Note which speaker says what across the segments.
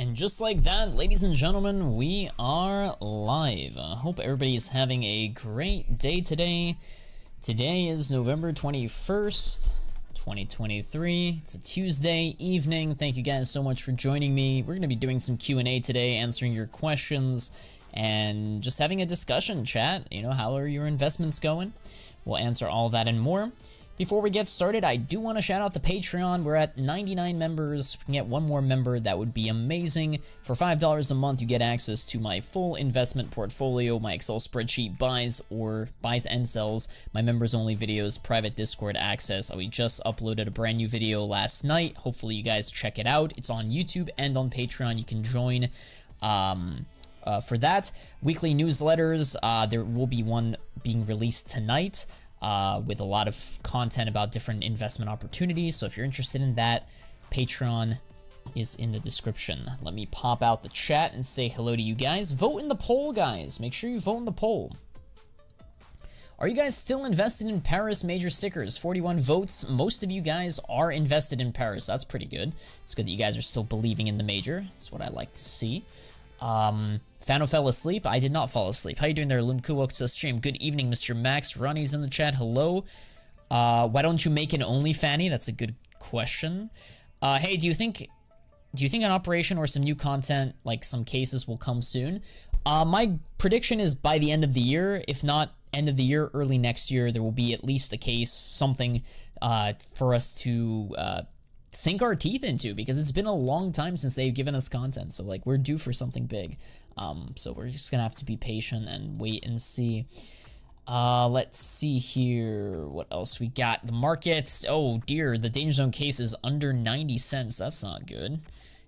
Speaker 1: And just like that, ladies and gentlemen, we are live. Hope everybody is having a great day today. Today is November 21st, 2023. It's a Tuesday evening. Thank you guys so much for joining me. We're going to be doing some Q&A today, answering your questions, and just having a discussion chat. You know, how are your investments going? We'll answer all that and more. Before we get started, I do want to shout out the Patreon. We're at 99 members. If we can get one more member, that would be amazing. For $5 a month, you get access to my full investment portfolio, my Excel spreadsheet, buys and sells, my members-only videos, private Discord access. We just uploaded a brand new video last night. Hopefully you guys check it out. It's on YouTube and on Patreon. You can join for that. Weekly newsletters. There will be one being released tonight. With a lot of content about different investment opportunities. So if you're interested in that, Patreon is in the description. Let me pop out the chat and say hello to you guys. Vote in the poll, guys. Make sure you vote in the poll. Are you guys still invested in Paris major stickers? 41 votes. Most of you guys are invested in Paris. That's pretty good. It's good that you guys are still believing in the major. That's what I like to see. Fano fell asleep. I did not fall asleep. How you doing there, Lumku? Welcome to the stream. Good evening, Mr. Max. Ronnie's in the chat. Hello. Why don't you make an only Fanny? That's a good question. Hey, do you think an operation or some new content, like some cases, will come soon? My prediction is by the end of the year. If not end of the year, early next year, there will be at least a case, something for us to sink our teeth into, because it's been a long time since they've given us content. So like, we're due for something big. So we're just gonna have to be patient and wait and see. Let's see here. What else we got? The markets. Oh dear, the danger zone case is under 90 cents. That's not good.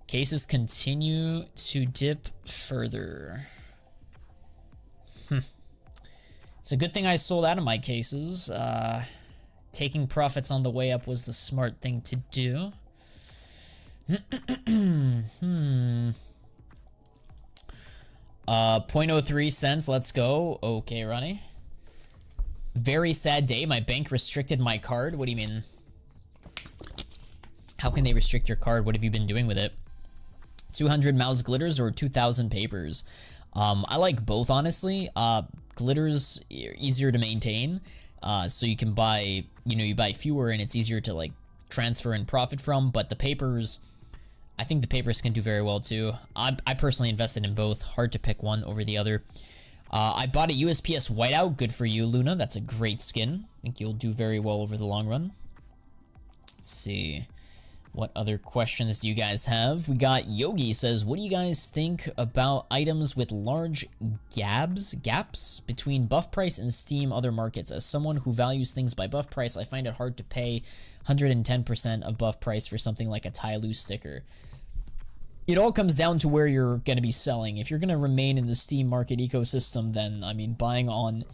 Speaker 1: Cases continue to dip further. It's a good thing I sold out of my cases. Taking profits on the way up was the smart thing to do. 0.03 cents. Let's go. Okay, Ronnie. Very sad day. My bank restricted my card. What do you mean? How can they restrict your card? What have you been doing with it? 200 mouse glitters or 2,000 papers? I like both, honestly. Glitters easier to maintain. So you can buy, you buy fewer and it's easier to like transfer and profit from, but the papers, I think the papers can do very well too. I personally invested in both. Hard to pick one over the other. I bought a USPS whiteout. Good for you, Luna. That's a great skin. I think you'll do very well over the long run. Let's see. What other questions do you guys have? We got Yogi says, what do you guys think about items with large gaps between buff price and Steam other markets? As someone who values things by buff price, I find it hard to pay 110% of buff price for something like a tyloo sticker. It all comes down to where you're going to be selling. If you're going to remain in the Steam market ecosystem, then, I mean, buying on,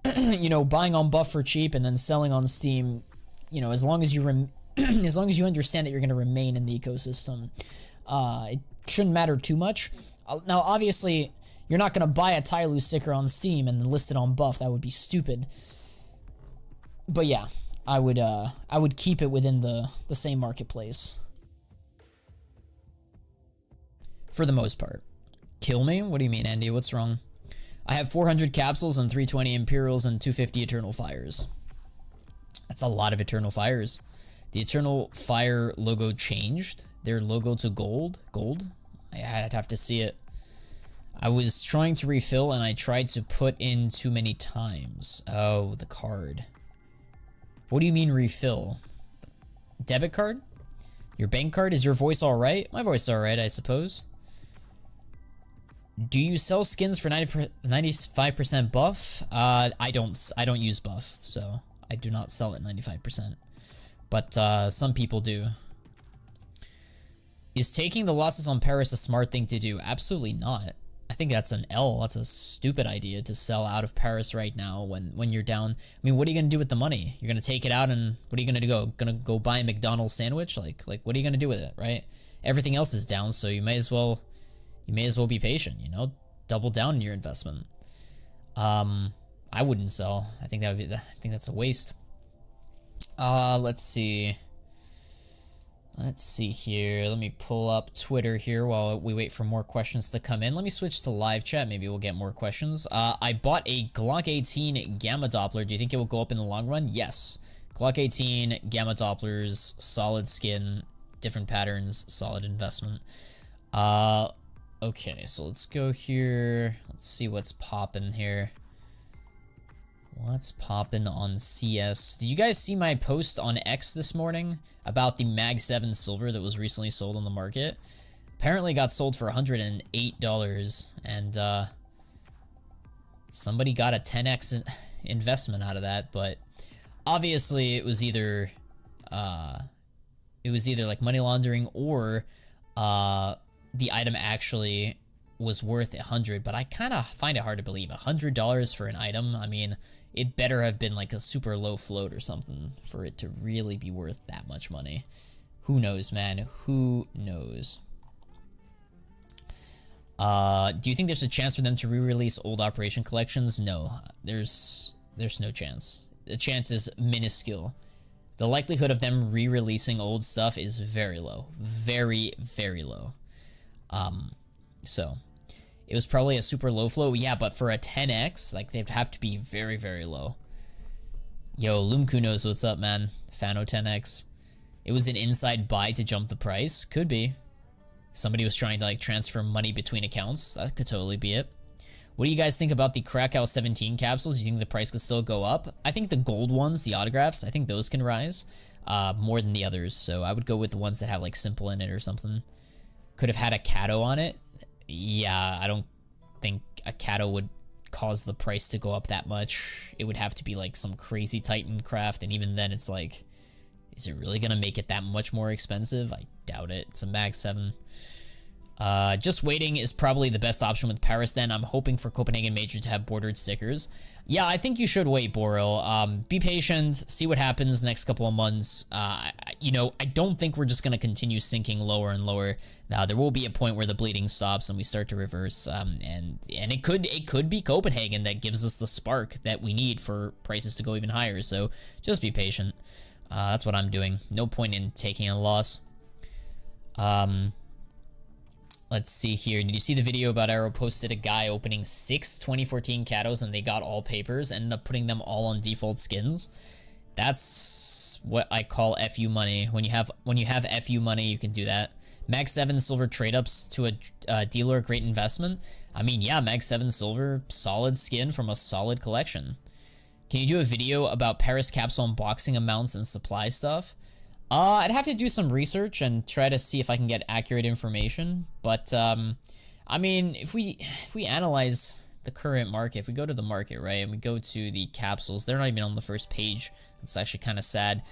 Speaker 1: buying on buff for cheap and then selling on Steam, as long as you as long as you understand that you're going to remain in the ecosystem, it shouldn't matter too much. Now, obviously, you're not going to buy a tyloo sticker on Steam and then list it on buff. That would be stupid. But yeah, I would keep it within the same marketplace. For the most part. Kill me? What do you mean, Andy? What's wrong? I have 400 capsules and 320 Imperials and 250 Eternal Fires. That's a lot of Eternal Fires. The Eternal Fire logo changed. Their logo to gold. Gold? I'd have to see it. I was trying to refill and I tried to put in too many times. Oh, the card. What do you mean refill? Debit card? Your bank card? Is your voice alright? My voice is alright, I suppose. Do you sell skins for 95% buff? I don't use buff, so I do not sell at 95%. But some people do. Is taking the losses on Paris a smart thing to do? Absolutely not. I think that's an L. That's a stupid idea to sell out of Paris right now when you're down. I mean, what are you gonna do with the money? You're gonna take it out and what are you gonna do? Gonna go buy a McDonald's sandwich? Like what are you gonna do with it, right? Everything else is down, so you may as well be patient, double down on your investment. I wouldn't sell. I think that's a waste. Let's see. Let's see here. Let me pull up Twitter here while we wait for more questions to come in. Let me switch to live chat. Maybe we'll get more questions. I bought a Glock 18 Gamma Doppler. Do you think it will go up in the long run? Yes. Glock 18 Gamma Dopplers, solid skin, different patterns, solid investment. Okay, so let's go here. Let's see what's popping here. What's poppin' on CS? Did you guys see my post on X this morning about the Mag 7 silver that was recently sold on the market? Apparently got sold for $108, and somebody got a 10x investment out of that, but obviously it was either like money laundering or the item actually was worth 100, but I kind of find it hard to believe $100 for an item. I mean, it better have been like a super low float or something for it to really be worth that much money. Who knows, man? Who knows? Do you think there's a chance for them to re-release old Operation collections? No, there's no chance. The chance is minuscule. The likelihood of them re-releasing old stuff is very low. Very, very low. So it was probably a super low flow. Yeah, but for a 10x, like, they'd have to be very, very low. Yo, Lumku knows what's up, man. Fano 10x. It was an inside buy to jump the price. Could be. Somebody was trying to, like, transfer money between accounts. That could totally be it. What do you guys think about the Krakow 17 capsules? Do you think the price could still go up? I think the gold ones, the autographs, I think those can rise more than the others. So I would go with the ones that have, like, simple in it or something. Could have had a Cato on it. Yeah, I don't think a Cato would cause the price to go up that much. It would have to be like some crazy Titan craft, and even then it's like, is it really gonna make it that much more expensive? I doubt it. It's a Mag 7. Just waiting is probably the best option with Paris then. I'm hoping for Copenhagen Major to have bordered stickers. Yeah, I think you should wait, Boril. Be patient, see what happens next couple of months. You know, I don't think we're just going to continue sinking lower and lower. There will be a point where the bleeding stops and we start to reverse. And it could be Copenhagen that gives us the spark that we need for prices to go even higher. So just be patient. That's what I'm doing. No point in taking a loss. Let's see here. Did you see the video about Arrow posted a guy opening 6 2014 Catos and they got all papers, ended up putting them all on default skins? That's what I call FU money. When you have FU money, you can do that. Mag 7 silver trade-ups to a dealer, great investment. I mean, yeah, Mag 7 silver, solid skin from a solid collection. Can you do a video about Paris Capsule unboxing amounts and supply stuff? I'd have to do some research and try to see if I can get accurate information. But, I mean, if we analyze the current market, if we go to the market, right, and we go to the capsules, they're not even on the first page. It's actually kind of sad.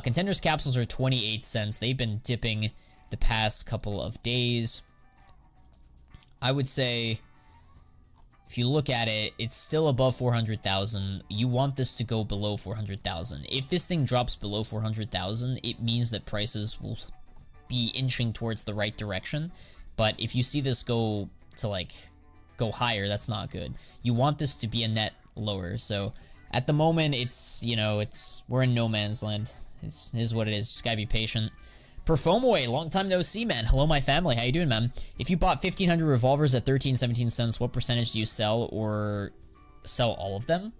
Speaker 1: Contenders capsules are 28 cents. They've been dipping the past couple of days. I would say, if you look at it, it's still above 400,000. You want this to go below 400,000. If this thing drops below 400,000, it means that prices will be inching towards the right direction. But if you see this go to, like, go higher, that's not good. You want this to be a net lower. So at the moment, it's, you know, we're in no man's land. It is what it is. Just gotta be patient. Performaway, long time no see, man. Hello, my family. How you doing, man? If you bought 1,500 revolvers at 13, 17 cents, what percentage do you sell, or sell all of them?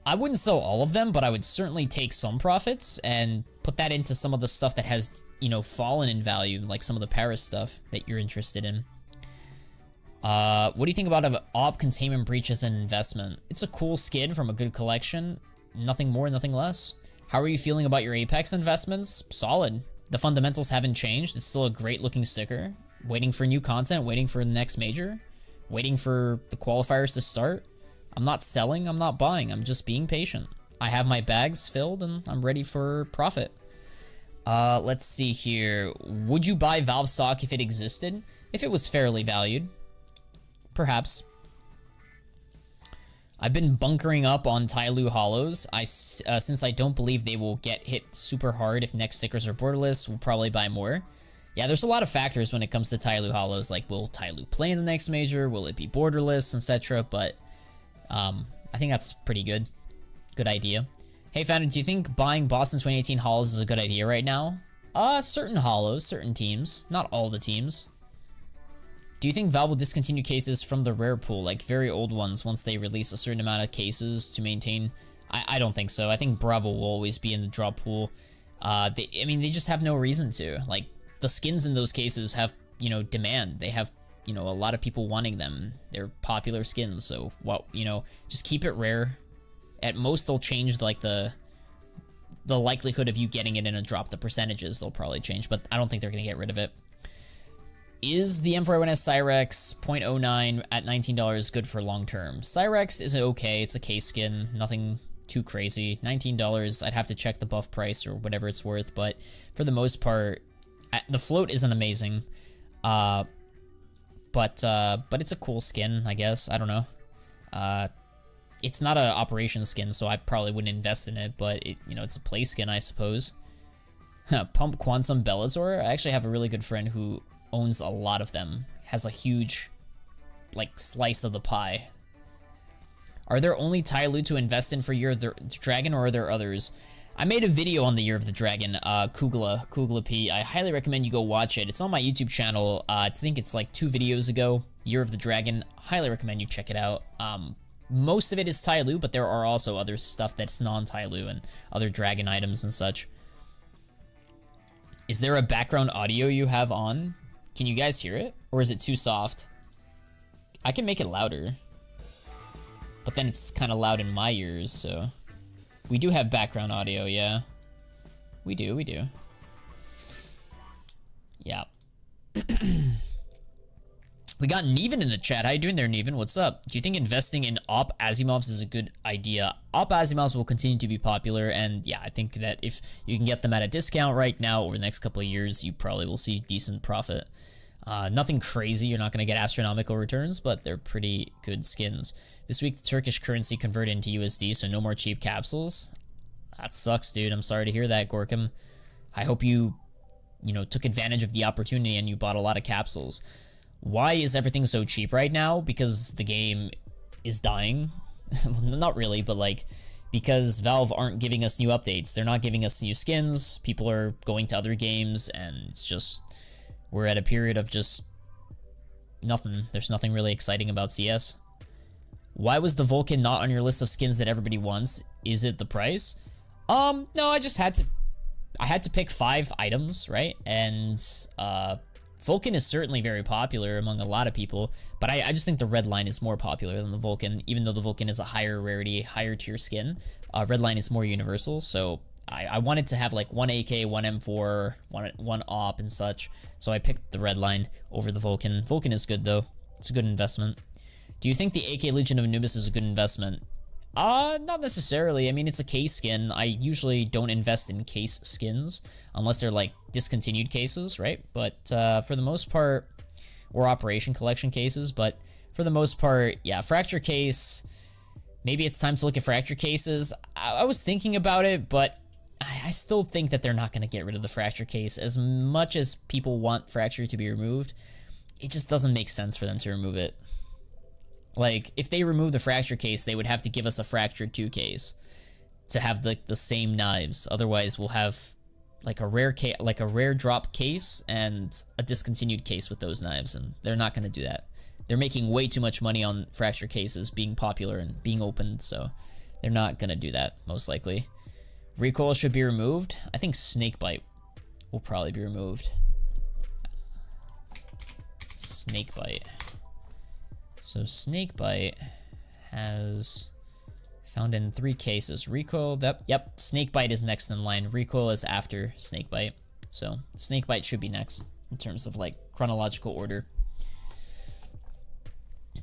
Speaker 1: I wouldn't sell all of them, but I would certainly take some profits and put that into some of the stuff that has, you know, fallen in value, like some of the Paris stuff that you're interested in. What do you think about an op containment breach as an investment? It's a cool skin from a good collection. Nothing more, nothing less. How are you feeling about your Apex investments? Solid. The fundamentals haven't changed. It's still a great looking sticker. Waiting for new content, waiting for the next major, waiting for the qualifiers to start. I'm not selling, I'm not buying, I'm just being patient. I have my bags filled and I'm ready for profit. Let's see here. Would you buy Valve stock if it existed? If it was fairly valued? Perhaps. I've been bunkering up on tyloo hollows. Since I don't believe they will get hit super hard if next stickers are borderless, we'll probably buy more. Yeah, there's a lot of factors when it comes to tyloo hollows, like will tyloo play in the next major, will it be borderless, etc. But I think that's pretty good. Good idea. Hey, Fanatic, do you think buying Boston 2018 hollows is a good idea right now? Certain holos, certain teams, not all the teams. Do you think Valve will discontinue cases from the rare pool, like very old ones, once they release a certain amount of cases to maintain? I don't think so. I think Bravo will always be in the drop pool. They just have no reason to. Like, the skins in those cases have, you know, demand. They have, you know, a lot of people wanting them. They're popular skins, so, well, you know, just keep it rare. At most, they'll change, like, the likelihood of you getting it in a drop. The percentages, they'll probably change, but I don't think they're going to get rid of it. Is the M41S Cyrex 0.09 at $19 good for long term? Cyrex is okay. It's a case skin. Nothing too crazy. $19. I'd have to check the buff price or whatever it's worth, but for the most part, the float isn't amazing. But it's a cool skin, I guess. I don't know. It's not an operation skin, so I probably wouldn't invest in it, but it's a play skin, I suppose. Pump Quantum Bellator. I actually have a really good friend who owns a lot of them. Has a huge, like, slice of the pie. Are there only tyloo to invest in for Year of the Dragon, or are there others? I made a video on the Year of the Dragon, Kugla P. I highly recommend you go watch it. It's on my YouTube channel. I think it's like 2 videos ago. Year of the Dragon. Highly recommend you check it out. Most of it is tyloo, but there are also other stuff that's non-tyloo and other dragon items and such. Is there a background audio you have on? Can you guys hear it? Or is it too soft? I can make it louder. But then it's kind of loud in my ears, so... We do have background audio, yeah. We do. Yeah. We got Neven in the chat. How you doing there, Neven? What's up? Do you think investing in Op Asimovs is a good idea? Op Asimovs will continue to be popular, and yeah, I think that if you can get them at a discount right now over the next couple of years, you probably will see decent profit. Nothing crazy. You're not going to get astronomical returns, but they're pretty good skins. This week, the Turkish currency converted into USD, so no more cheap capsules. That sucks, dude. I'm sorry to hear that, Gorkum. I hope you took advantage of the opportunity and you bought a lot of capsules. Why is everything so cheap right now? Because the game is dying. Well, not really, but like, because Valve aren't giving us new updates. They're not giving us new skins. People are going to other games, and it's just, we're at a period of just nothing. There's nothing really exciting about CS. Why was the Vulcan not on your list of skins that everybody wants? Is it the price? No, I just had to pick 5 items, right? And Vulcan is certainly very popular among a lot of people, but I just think the red line is more popular than the Vulcan, even though the Vulcan is a higher rarity, higher tier skin. Red line is more universal, so I wanted to have like 1 AK, 1 M4, one AWP and such, so I picked the red line over the Vulcan. Vulcan is good though. It's a good investment. Do you think the AK Legion of Anubis is a good investment? Not necessarily. I mean, it's a case skin. I usually don't invest in case skins unless they're like discontinued cases, right? But for the most part, or Operation Collection cases, but for the most part, yeah, Fracture case, maybe it's time to look at Fracture cases. I was thinking about it, but I still think that they're not going to get rid of the Fracture case. As much as people want Fracture to be removed, it just doesn't make sense for them to remove it. Like, if they remove the Fracture case, they would have to give us a Fractured 2 case to have the same knives. Otherwise, we'll have like a rare drop case and a discontinued case with those knives, and they're not going to do that. They're making way too much money on Fracture cases being popular and being opened, so they're not going to do that, most likely. Recoil should be removed. I think Snakebite will probably be removed. Snakebite. So Snakebite has found in 3 cases. Recoil, yep, Snakebite is next in line. Recoil is after Snakebite. So Snakebite should be next in terms of like chronological order.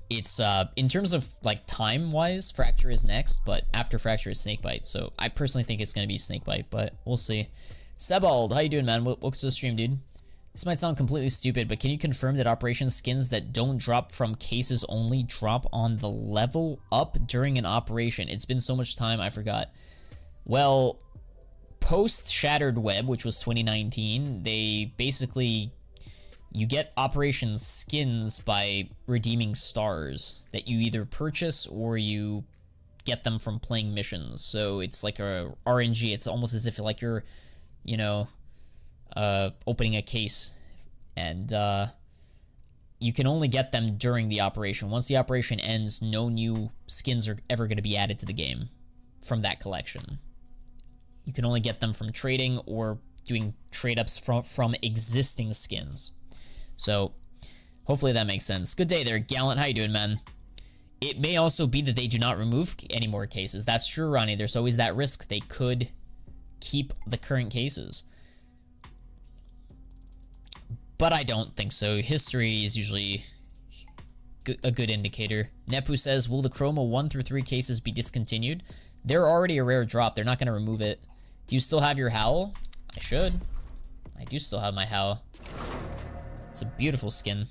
Speaker 1: It's in terms of like time-wise, Fracture is next, but after Fracture is Snakebite. So I personally think it's gonna be Snakebite, but we'll see. Sebald, how you doing, man? Welcome to the stream, dude. This might sound completely stupid, but can you confirm that operation skins that don't drop from cases only drop on the level up during an operation? It's been so much time, I forgot. Well, post Shattered Web, which was 2019, they basically, you get operation skins by redeeming stars that you either purchase or you get them from playing missions. So it's like a RNG. It's almost as if like you're, opening a case, and you can only get them during the operation. Once the operation ends, no new skins are ever going to be added to the game from that collection. You can only get them from trading or doing trade-ups from existing skins. So hopefully that makes sense. Good day there, Gallant. How you doing, man? It may also be that they do not remove any more cases. That's true, Ronnie. There's always that risk. They could keep the current cases. But I don't think so. History is usually a good indicator. Nepu says, will the Chroma 1 through 3 cases be discontinued? They're already a rare drop. They're not going to remove it. Do you still have your Howl? I should. I do still have my Howl. It's a beautiful skin.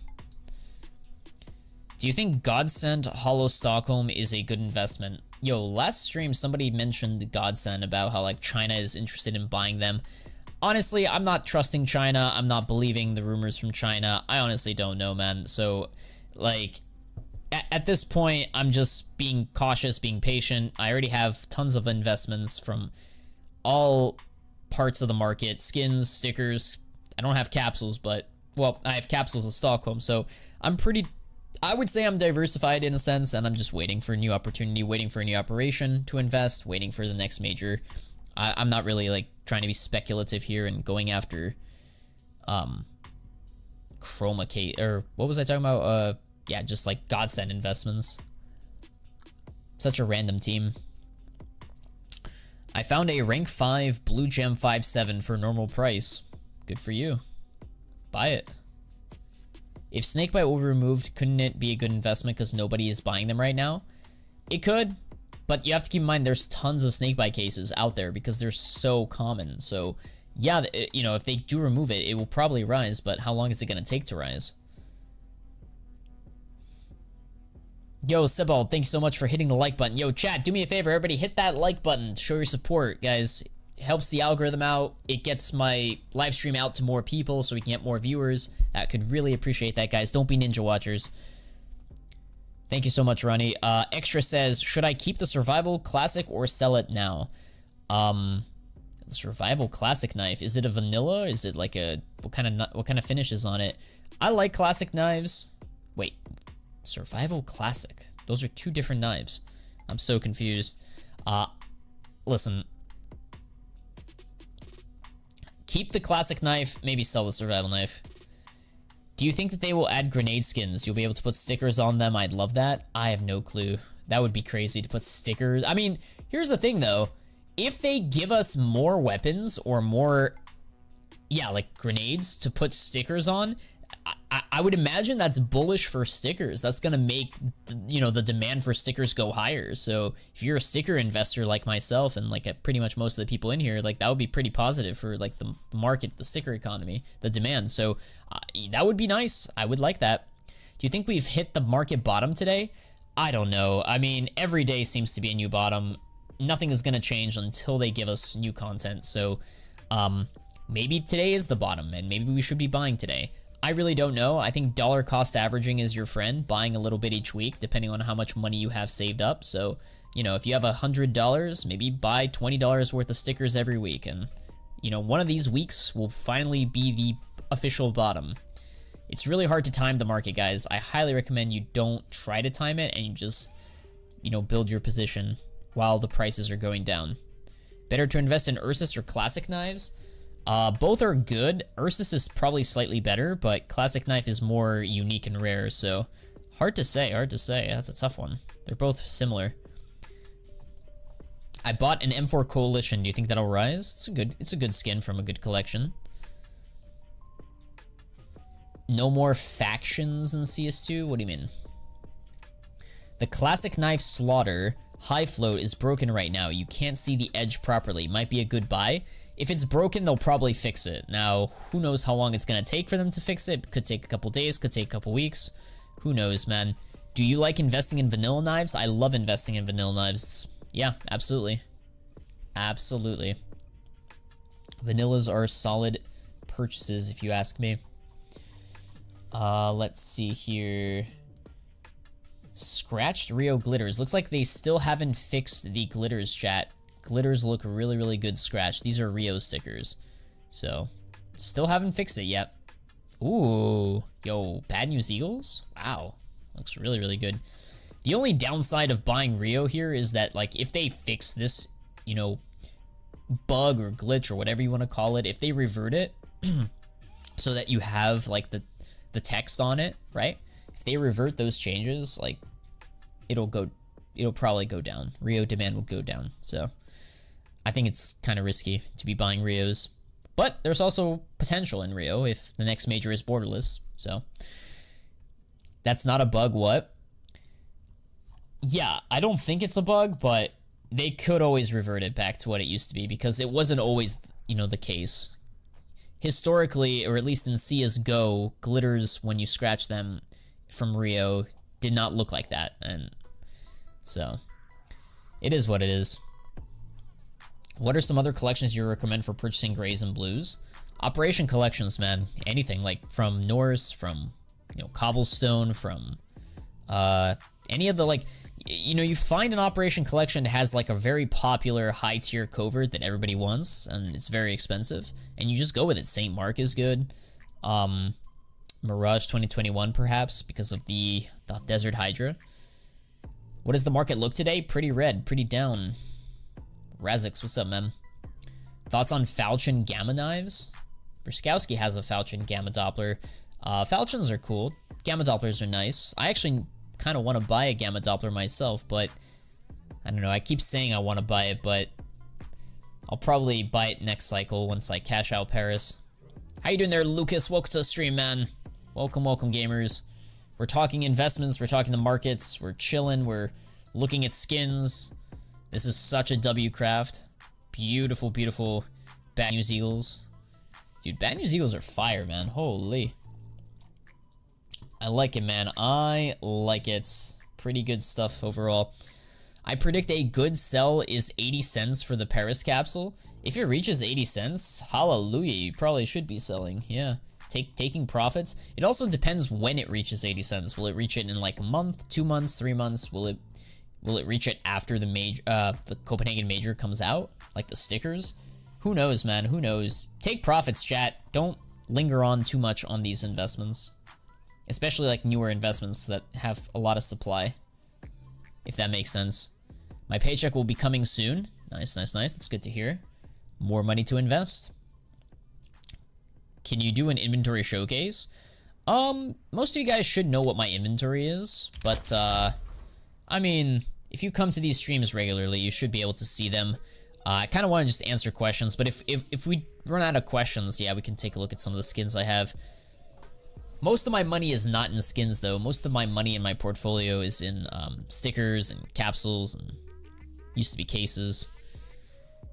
Speaker 1: Do you think Godsend Hollow Stockholm is a good investment? Yo, last stream somebody mentioned Godsend about how like China is interested in buying them. Honestly, I'm not trusting China. I'm not believing the rumors from China. I honestly don't know, man. So, like, at this point, I'm just being cautious, being patient. I already have tons of investments from all parts of the market. Skins, stickers. I don't have capsules, but, well, I have capsules of Stockholm. So, I would say I'm diversified in a sense, and I'm just waiting for a new opportunity, waiting for a new operation to invest, waiting for the next major. I'm not really, like, trying to be speculative here and going after Chroma Case, or what was I talking about? Yeah, just like Godsend investments. Such a random team. I found a rank 5 blue gem 5/7 for normal price. Good for you. Buy it. If Snakebite will be removed, couldn't it be a good investment because nobody is buying them right now? It could, but you have to keep in mind there's tons of Snakebite cases out there because they're so common. So, yeah, you know, if they do remove it, it will probably rise, but how long is it going to take to rise? Yo, Sebald, thanks so much for hitting the like button. Yo, chat, do me a favor, everybody hit that like button. Show your support, guys. It helps the algorithm out. It gets my live stream out to more people so we can get more viewers. I could really appreciate that, guys. Don't be ninja watchers. Thank you so much, Ronnie. Extra says, should I keep the Survival Classic or sell it now? The Survival Classic knife, is it a vanilla? Is it like a, what kind of finish is on it? I like classic knives. Wait, Survival Classic. Those are two different knives. I'm so confused. Listen. Keep the classic knife, maybe sell the survival knife. Do you think that they will add grenade skins? You'll be able to put stickers on them. I'd love that. I have no clue. That would be crazy to put stickers. I mean, here's the thing though. If they give us more weapons or more, yeah, like grenades to put stickers on, I would imagine that's bullish for stickers. That's going to make, you know, the demand for stickers go higher. So if you're a sticker investor like myself and like pretty much most of the people in here, like that would be pretty positive for like the market, the sticker economy, the demand. So that would be nice. I would like that. Do you think we've hit the market bottom today? I don't know. I mean, every day seems to be a new bottom. Nothing is going to change until they give us new content. So maybe today is the bottom and maybe we should be buying today. I really don't know. I think dollar cost averaging is your friend, buying a little bit each week, depending on how much money you have saved up. So, you know, if you have $100, maybe buy $20 worth of stickers every week. And, you know, one of these weeks will finally be the official bottom. It's really hard to time the market, guys. I highly recommend you don't try to time it and you just, you know, build your position while the prices are going down. Better to invest in Ursus or classic knives? Both are good. Ursus is probably slightly better, but classic knife is more unique and rare, so hard to say, hard to say. That's a tough one. They're both similar. I bought an M4 Coalition. Do you think that'll rise? It's a good skin from a good collection. No more factions in CS2? What do you mean? The classic knife Slaughter high float is broken right now. You can't see the edge properly. Might be a good buy. If it's broken, they'll probably fix it. Now, who knows how long it's going to take for them to fix it? Could take a couple days, could take a couple weeks. Who knows, man? Do you like investing in vanilla knives? I love investing in vanilla knives. Yeah, absolutely. Absolutely. Vanillas are solid purchases, if you ask me. Let's see here. Scratched Rio glitters. Looks like they still haven't fixed the glitters, chat. Glitters look really, really good scratched. These are Rio stickers. So, Still haven't fixed it yet. Ooh, yo, Bad News Eagles? Wow, looks really, really good. The only downside of buying Rio here is that, like, if they fix this, you know, bug or glitch or whatever you want to call it, if they revert it so that you have, like, the text on it, right? If they revert those changes, like, it'll probably go down. Rio demand will go down. So I think it's kind of risky to be buying Rios. But there's also potential in Rio if the next major is borderless. So that's not a bug, what? Yeah, I don't think it's a bug, but they could always revert it back to what it used to be because it wasn't always, you know, the case. Historically, or at least in CSGO, glitters, when you scratch them from Rio, did not look like that. And so it is what it is. What are some other collections you recommend for purchasing grays and blues? Operation collections, man. Anything, like from Norse, from, you know, Cobblestone, from any of the, like, you know, you find an Operation collection that has like a very popular high tier covert that everybody wants, and it's very expensive, and you just go with it. St. Mark is good. Mirage 2021 perhaps because of the Desert Hydra. What does the market look today? Pretty red, pretty down. Razix, what's up, man? Thoughts on Falchion Gamma Knives? Bruskowski has a Falchion Gamma Doppler. Falchions are cool. Gamma Dopplers are nice. I actually kind of want to buy a Gamma Doppler myself, but I don't know. I keep saying I want to buy it, but I'll probably buy it next cycle once I cash out Paris. How you doing there, Lucas? Welcome to the stream, man. Welcome, welcome, gamers. We're talking investments. We're talking the markets. We're chilling. We're looking at skins. This is such a W craft. Beautiful, beautiful Bad News Eagles. Dude, Bad News Eagles are fire, man. Holy. I like it, man. I like it. Pretty good stuff overall. I predict a good sell is 80 cents for the Paris capsule. If it reaches 80 cents, hallelujah, you probably should be selling. Yeah, taking profits. It also depends when it reaches 80 cents. Will it reach it in like a month, 2 months, 3 months? Will it reach it after the major, the Copenhagen major comes out? Like the stickers? Who knows, man? Who knows? Take profits, chat. Don't linger on too much on these investments. Especially like newer investments that have a lot of supply. If that makes sense. My paycheck will be coming soon. Nice, nice, nice. That's good to hear. More money to invest. Can you do an inventory showcase? Most of you guys should know what my inventory is, but I mean, if you come to these streams regularly, you should be able to see them. I kind of want to just answer questions, but if we run out of questions, yeah, we can take a look at some of the skins I have. Most of my money is not in skins, though. Most of my money in my portfolio is in stickers and capsules, and used to be cases.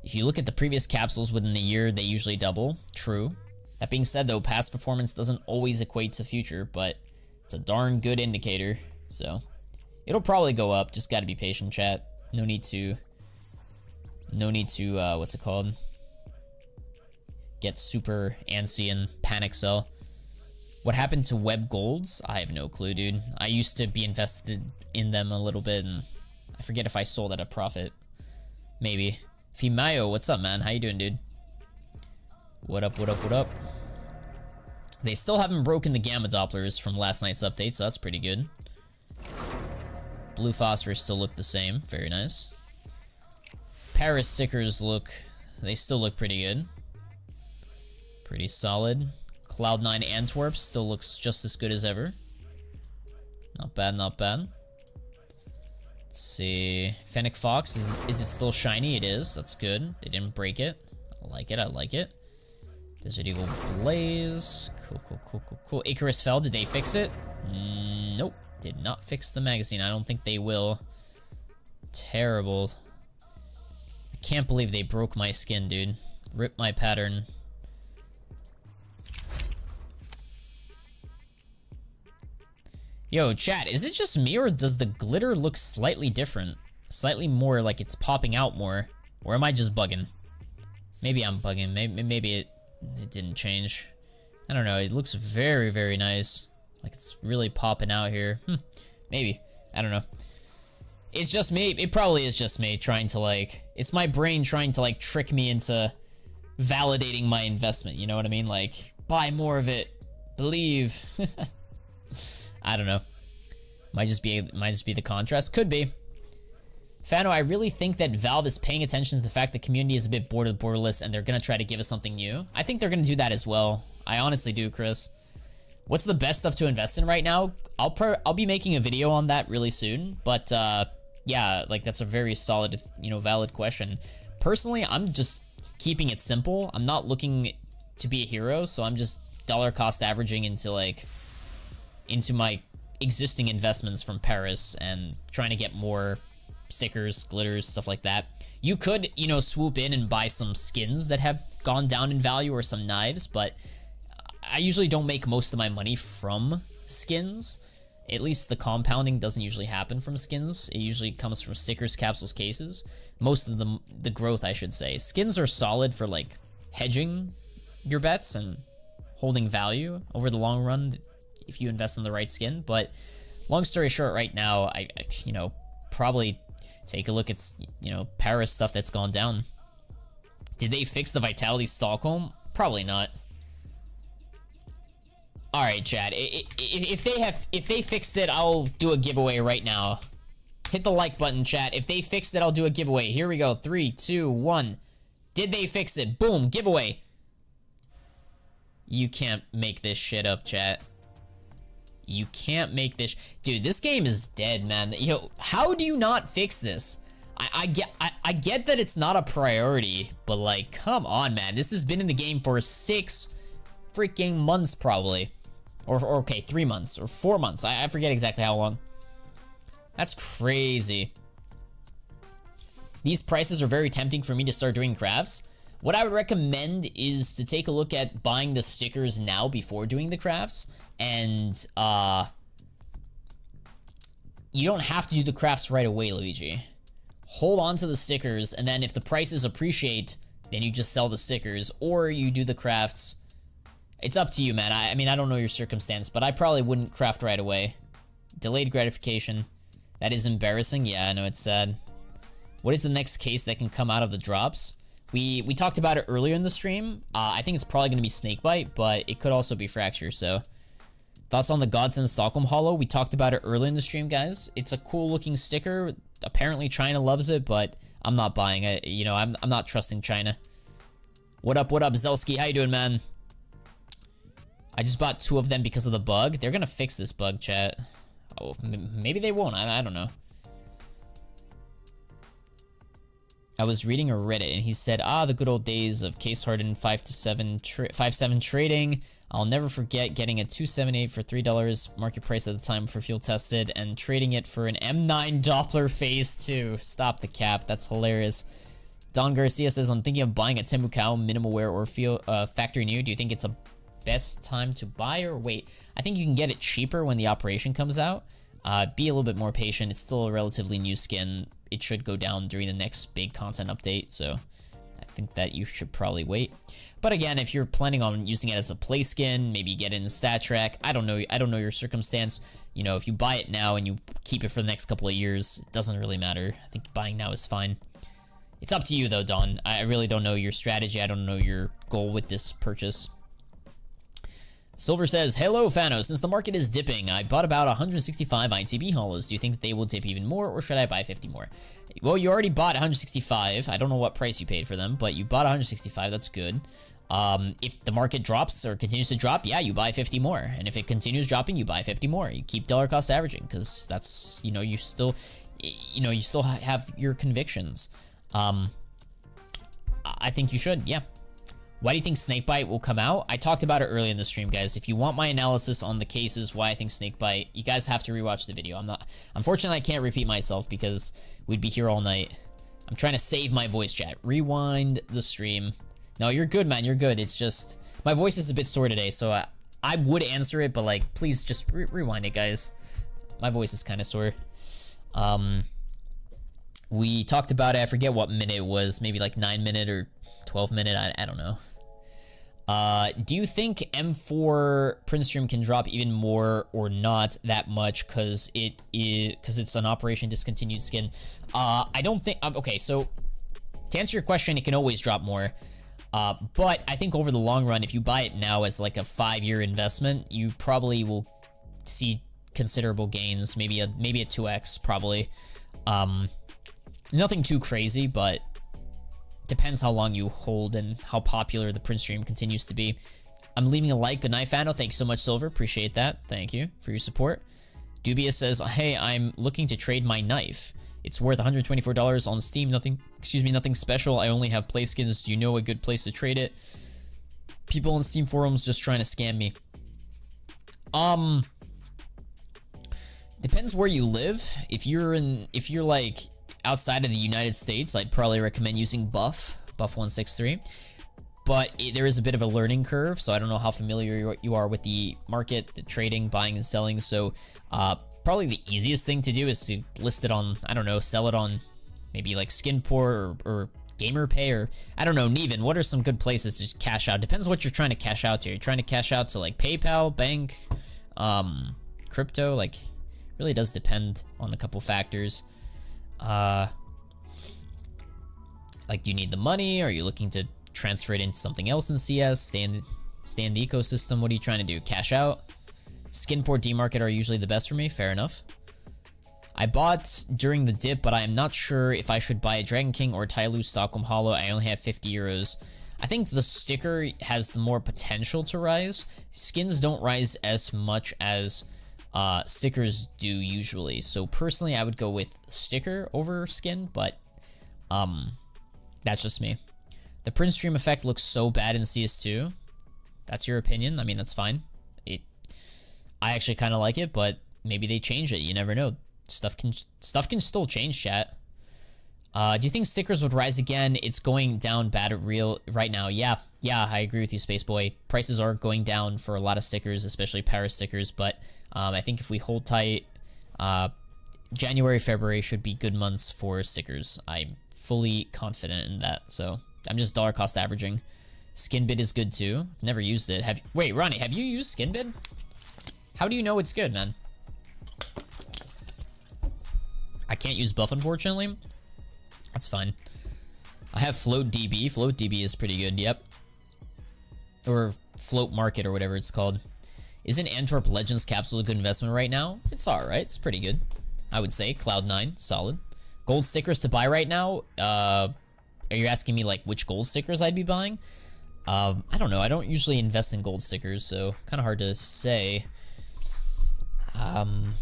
Speaker 1: If you look at the previous capsules within a year, they usually double. True. That being said, though, past performance doesn't always equate to future, but it's a darn good indicator. So it'll probably go up. Just got to be patient, chat. No need to what's it called? Get super antsy and panic sell. What happened to web golds? I have no clue, dude. I used to be invested in them a little bit, and I forget if I sold at a profit. Maybe. Fimayo, what's up, man? How you doing, dude? What up, what up, what up? They still haven't broken the Gamma Dopplers from last night's update, so that's pretty good. Blue Phosphorus still look the same. Very nice. Paris stickers they still look pretty good. Pretty solid. Cloud9 Antwerp still looks just as good as ever. Not bad, not bad. Let's see. Fennec Fox, is it still shiny? It is. That's good. They didn't break it. I like it, I like it. Desert Eagle Blaze. Cool, cool, cool, cool, cool. Icarus Fell, did they fix it? Nope. Did not fix the magazine. I don't think they will. Terrible. I can't believe they broke my skin, dude. Rip my pattern. Yo, chat, is it just me or does the glitter look slightly different? Slightly more like it's popping out more? Or am I just bugging? Maybe I'm bugging. Maybe it didn't change. I don't know. It looks very, very nice. Like it's really popping out here. Maybe. I don't know. It's just me. It probably is just me trying to like... It's my brain trying to like trick me into validating my investment, you know what I mean? Like, buy more of it, believe. I don't know. Might just be the contrast. Could be. Fano, I really think that Valve is paying attention to the fact the community is a bit bored of borderless and they're gonna try to give us something new. I think they're gonna do that as well. I honestly do, Chris. What's the best stuff to invest in right now? I'll be making a video on that really soon, but yeah, like that's a very solid, you know, valid question. Personally, I'm just keeping it simple. I'm not looking to be a hero, so I'm just dollar cost averaging into my existing investments from Paris and trying to get more stickers, glitters, stuff like that. You could, you know, swoop in and buy some skins that have gone down in value or some knives, but I usually don't make most of my money from skins. At least the compounding doesn't usually happen from skins. It usually comes from stickers, capsules, cases. Most of the growth, I should say. Skins are solid for like hedging your bets and holding value over the long run if you invest in the right skin. But long story short, right now, I you know, probably take a look at, you know, Paris stuff that's gone down. Did they fix the Vitality Stockholm? Probably not. All right, Chad. If they fixed it, I'll do a giveaway right now. Hit the like button, chat. If they fixed it, I'll do a giveaway. Here we go. 3, 2, 1. Did they fix it? Boom, giveaway. You can't make this shit up, chat. You can't make this. Dude, this game is dead, man. Yo, how do you not fix this? I get that it's not a priority, but like, come on, man. This has been in the game for 6 freaking months, probably. Or okay, 3 months or 4 months. I forget exactly how long. That's crazy. These prices are very tempting for me to start doing crafts. What I would recommend is to take a look at buying the stickers now before doing the crafts. And you don't have to do the crafts right away, Luigi. Hold on to the stickers, and then if the prices appreciate, then you just sell the stickers, or you do the crafts. It's up to you, man. I mean, I don't know your circumstance, but I probably wouldn't craft right away. Delayed gratification. That is embarrassing. Yeah, I know, it's sad. What is the next case that can come out of the drops? We talked about it earlier in the stream. I think it's probably going to be Snakebite, but it could also be Fracture, so... Thoughts on the Godsend Stockholm Hollow? We talked about it earlier in the stream, guys. It's a cool looking sticker. Apparently China loves it, but I'm not buying it. You know, I'm not trusting China. What up, Zelski? How you doing, man? I just bought 2 of them because of the bug. They're gonna fix this bug, chat. Oh, maybe they won't. I don't know. I was reading a Reddit, and he said, the good old days of case hardened 5.7 trading. I'll never forget getting a 278 for $3 market price at the time for field tested and trading it for an M9 Doppler phase 2. Stop the cap. That's hilarious. Don Garcia says, I'm thinking of buying a Timbuktu minimal wear or factory new. Do you think it's a best time to buy or wait? I think you can get it cheaper when the operation comes out. Be a little bit more patient. It's still a relatively new skin. It should go down during the next big content update, so I think that you should probably wait. But again, if you're planning on using it as a play skin, maybe get it in the stat track. I don't know your circumstance. You know, if you buy it now and you keep it for the next couple of years, it doesn't really matter. I think buying now is fine. It's up to you though, Don. I really don't know your strategy. I don't know your goal with this purchase. Silver says, hello, Fano. Since the market is dipping, I bought about 165 ITB hollows. Do you think that they will dip even more, or should I buy 50 more? Well, you already bought 165. I don't know what price you paid for them, but you bought 165. That's good. If the market drops or continues to drop, yeah, you buy 50 more. And if it continues dropping, you buy 50 more. You keep dollar cost averaging, because that's, you know, you still have your convictions. I think you should, yeah. Why do you think Snakebite will come out? I talked about it earlier in the stream, guys. If you want my analysis on the cases, why I think Snakebite, you guys have to rewatch the video. Unfortunately, I can't repeat myself because we'd be here all night. I'm trying to save my voice, chat. Rewind the stream. No, you're good, man. You're good. It's just, my voice is a bit sore today, so I would answer it, but like, please just rewind it, guys. My voice is kind of sore. We talked about it. I forget what minute it was. Maybe like 9-minute or 12-minute. I don't know. Do you think M4 Prince Stream can drop even more or not that much because it's an operation discontinued skin? I don't think. Okay, so to answer your question, it can always drop more. But I think over the long run, if you buy it now as like a 5-year investment, you probably will see considerable gains, maybe a 2x probably. Nothing too crazy, but depends how long you hold and how popular the print stream continues to be. I'm leaving a like. Good night, Fano. Thanks so much, Silver. Appreciate that. Thank you for your support. Dubious says, hey, I'm looking to trade my knife. It's worth $124 on Steam. Nothing special. I only have play skins. Do you know a good place to trade it? People on Steam forums just trying to scam me. Depends where you live. If you're like outside of the United States, I'd probably recommend using Buff163. But there is a bit of a learning curve, so I don't know how familiar you are with the market, the trading, buying and selling. So probably the easiest thing to do is to list it on, I don't know, sell it on maybe like Skinport or GamerPay, or I don't know, Neven. What are some good places to cash out? Depends what you're trying to cash out to. You're trying to cash out to like PayPal, bank, crypto. Like, really does depend on a couple factors. Like, do you need the money? Are you looking to transfer it into something else in CS? Stay in the ecosystem? What are you trying to do? Cash out? Skinport, D-Market are usually the best for me. Fair enough. I bought during the dip, but I am not sure if I should buy a Dragon King or tyloo Stockholm Hollow. I only have 50 euros. I think the sticker has the more potential to rise. Skins don't rise as much as stickers do usually. So personally, I would go with sticker over skin, but that's just me. The print stream effect looks so bad in CS2. That's your opinion. I mean, that's fine. I actually kind of like it, but maybe they change it. You never know. Stuff can still change, chat. Do you think stickers would rise again? It's going down bad right now. Yeah, I agree with you, Spaceboy. Prices are going down for a lot of stickers, especially Paris stickers, but I think if we hold tight, January, February should be good months for stickers. I'm fully confident in that, so I'm just dollar cost averaging. Skinbid is good too. Never used it. Wait, Ronnie, have you used Skinbid? How do you know it's good, man? I can't use Buff, unfortunately. That's fine. I have Float DB. Float DB is pretty good, yep. Or Float Market or whatever it's called. Isn't Antwerp Legends Capsule a good investment right now? It's alright. It's pretty good, I would say. Cloud9, solid. Gold stickers to buy right now? Are you asking me like which gold stickers I'd be buying? I don't know. I don't usually invest in gold stickers, so kind of hard to say.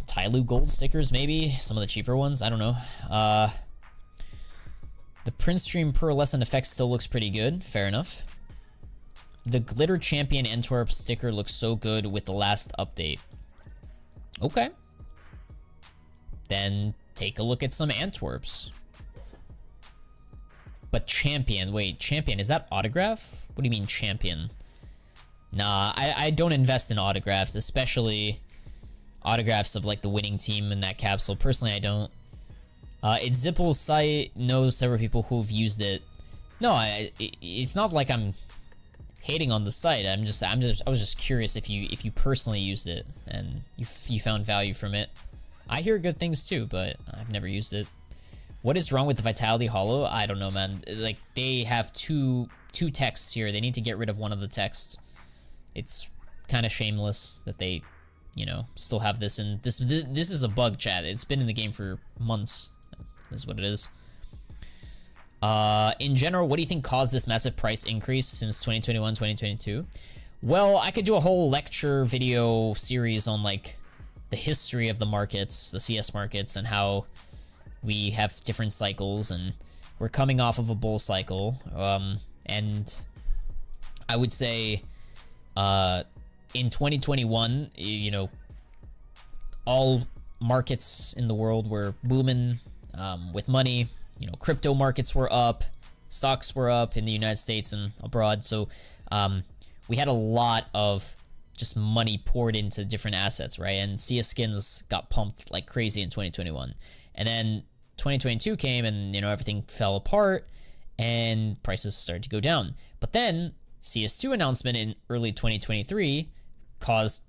Speaker 1: tyloo gold stickers, maybe? Some of the cheaper ones? I don't know. The print stream pearlescent effect still looks pretty good. Fair enough. The Glitter Champion Antwerp sticker looks so good with the last update. Okay. Then take a look at some Antwerps. But Champion, wait, Champion, is that autograph? What do you mean Champion? Nah, I don't invest in autographs, especially autographs of like the winning team in that capsule. Personally, I don't. It's Zipple's site, knows several people who've used it. No, it's not like I'm hating on the site. I was just curious if you personally used it and you found value from it. I hear good things too, but I've never used it. What is wrong with the Vitality Hollow? I don't know, man. Like, they have two texts here. They need to get rid of one of the texts. It's kind of shameless that they, you know, still have this. And this is a bug, chat. It's been in the game for months. Is what it is. In general, what do you think caused this massive price increase since 2021, 2022? Well, I could do a whole lecture video series on like the history of the markets, the CS markets, and how we have different cycles, and we're coming off of a bull cycle. And I would say in 2021, you know, all markets in the world were booming with money. You know, crypto markets were up, stocks were up in the United States and abroad. So we had a lot of just money poured into different assets, right? And CS skins got pumped like crazy in 2021. And then 2022 came and, you know, everything fell apart and prices started to go down. But then CS2 announcement in early 2023 caused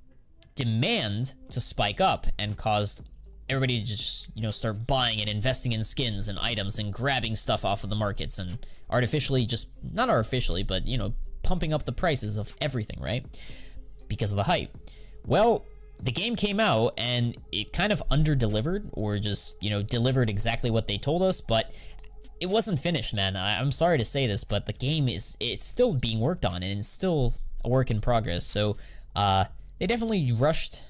Speaker 1: demand to spike up and caused everybody just, you know, start buying and investing in skins and items and grabbing stuff off of the markets and artificially, just not artificially, but, you know, pumping up the prices of everything, right? Because of the hype. Well, the game came out and it kind of under-delivered, or just, you know, delivered exactly what they told us, but it wasn't finished, man. I'm sorry to say this, but the game it's still being worked on, and it's still a work in progress. So they definitely rushed.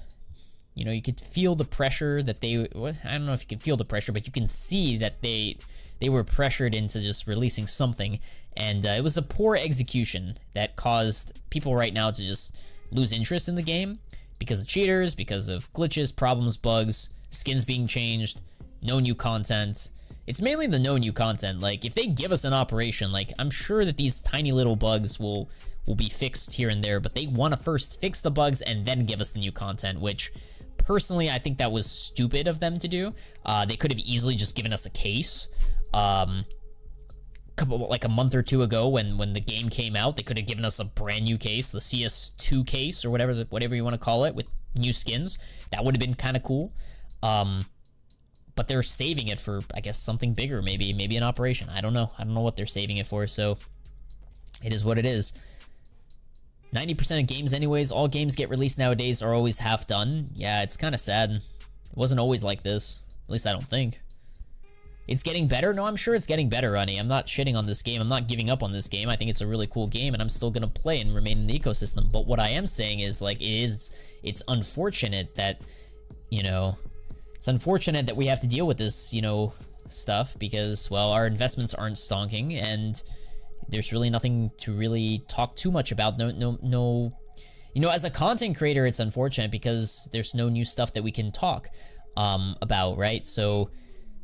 Speaker 1: You know, you could feel the pressure that I don't know if you can feel the pressure, but you can see that they were pressured into just releasing something, and it was a poor execution that caused people right now to just lose interest in the game because of cheaters, because of glitches, problems, bugs, skins being changed, no new content. It's mainly the no new content. Like, if they give us an operation, like, I'm sure that these tiny little bugs will be fixed here and there, but they want to first fix the bugs and then give us the new content, which personally, I think that was stupid of them to do. They could have easily just given us a case. Like a month or two ago, when the game came out, they could have given us a brand new case, the CS2 case, or whatever you want to call it, with new skins. That would have been kind of cool. But they're saving it for, I guess, something bigger, maybe an operation. I don't know what they're saving it for. So it is what it is. 90% of games anyways, all games get released nowadays are always half done. Yeah, it's kind of sad. It wasn't always like this. At least I don't think. It's getting better? No, I'm sure it's getting better, Ronnie. I'm not shitting on this game. I'm not giving up on this game. I think it's a really cool game, and I'm still going to play and remain in the ecosystem. But what I am saying is, like, it's unfortunate that, you know, it's unfortunate that we have to deal with this, you know, stuff, because, well, our investments aren't stonking, and there's really nothing to really talk too much about. No, you know, as a content creator, it's unfortunate because there's no new stuff that we can talk about, right? So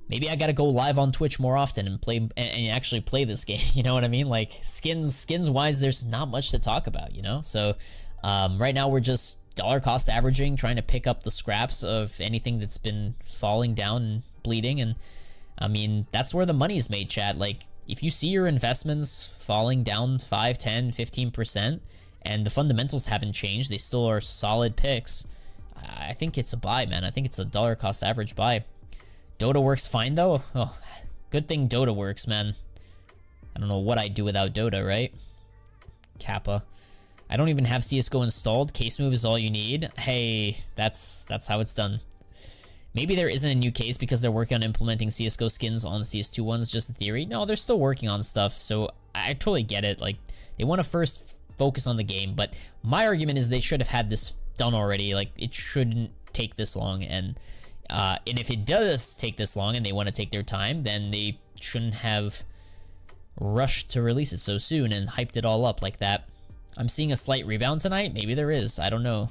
Speaker 1: maybe I gotta go live on Twitch more often and play and actually play this game. You know what I mean? Like, skins wise, there's not much to talk about, you know? So right now we're just dollar cost averaging, trying to pick up the scraps of anything that's been falling down and bleeding. And I mean, that's where the money's made, chat. Like, if you see your investments falling down 5, 10, 15%, and the fundamentals haven't changed, they still are solid picks, I think it's a buy, man. I think it's a dollar cost average buy. Dota works fine, though. Oh, good thing Dota works, man. I don't know what I'd do without Dota, right? Kappa. I don't even have CSGO installed. Case move is all you need. Hey, that's how it's done. Maybe there isn't a new case because they're working on implementing CSGO skins on the CS2 ones, just a theory. No, they're still working on stuff, so I totally get it. Like, they want to first focus on the game, but my argument is they should have had this done already. Like, it shouldn't take this long, and if it does take this long and they want to take their time, then they shouldn't have rushed to release it so soon and hyped it all up like that. I'm seeing a slight rebound tonight. Maybe there is. I don't know.